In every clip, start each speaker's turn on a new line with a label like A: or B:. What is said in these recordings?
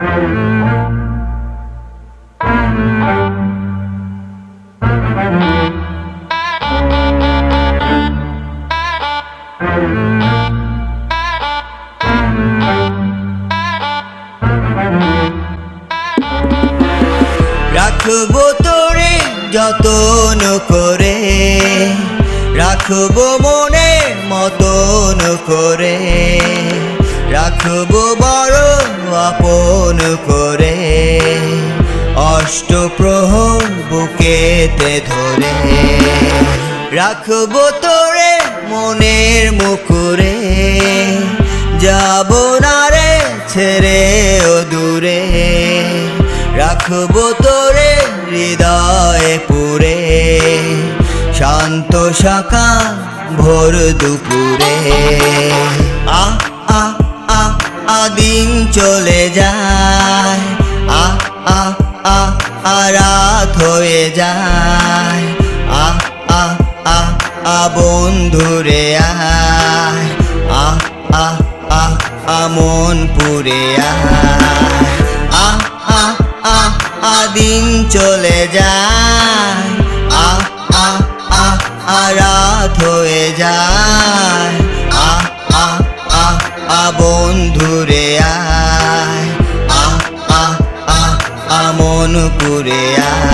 A: রাখবো তোরে যতন করে, রাখবো মনে মতন করে, রাখবো বড় আপন করে, অষ্টপ্রহর বুকেতে ধরে। রাখবো তোরে মনের মুকুরে, যাব না রে ছেড়ে ও দূরে। রাখবো তোরে হৃদয়ে পুরে, শান্ত সকাল ভোর দুপুরে। আ আ আ আ দিন চলে যায়, আ আ আ আ রাত হয়ে যায়। আ আ আ আ বন্ধুরে আয়, আ আ আ আ মন পুরে আয়। আ আ আ আ দিন চলে যায়, আ আ আ আ রাত হয়ে যায়। আ আ আ আ বন্ধুরে আয়, আ আ আ আ মন পুরে আয়।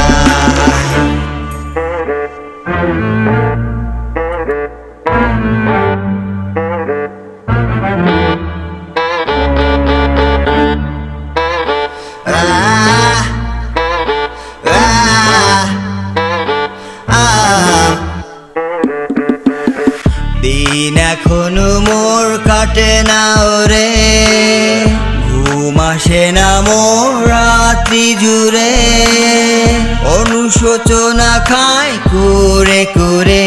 A: দিন এখনো মোর কাটে না ওরে, ঘুম আসে না মোর রাত্রি জুড়ে। অনুশোচনা খায় কুরে কুরে,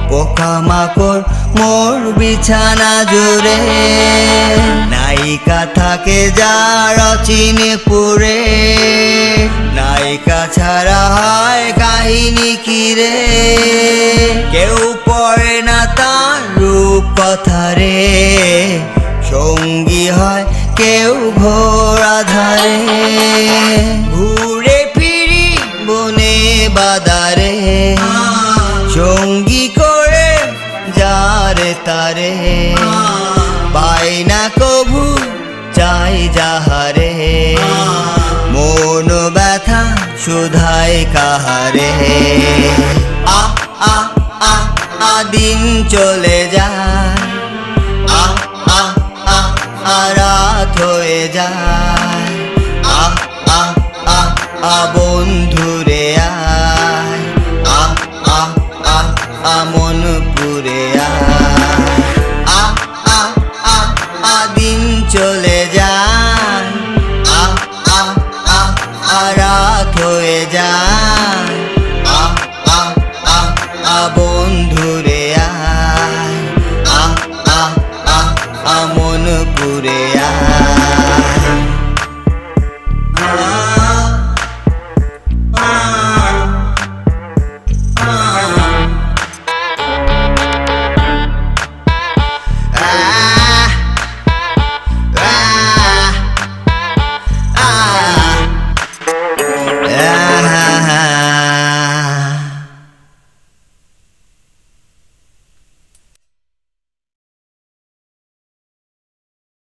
A: পোকামাকড় মোর বিছানা জুড়ে। নায়িকা থাকে যার অচিনে পুরে, নায়িকা ছাড়া হয় কাহিনী কিরে। কেউ পড়ে না তার রূপ কথা রে, সঙ্গী হয় কেউ ঘোর আধারে। ঘুরে ফিরি বনে বাদারে, সঙ্গী করে যারে তারে। পাই না কভু চাই যাহারে, মন ব্যথা শুধায় কাহারে। আ আ আ আ দিন চলে যায়, আ আ আ আ রাত হয়ে যায়। আ আ আ আ বন্ধুরে আয়, আ আ আ আ মন পুরে আয়। আ আ আ আ দিন চলে যায়, আ আ আ আ রাত হয়ে যায়। আ আ আ আ বন্ধুরে আয়, আ আ আ আ মন পুরে আয়।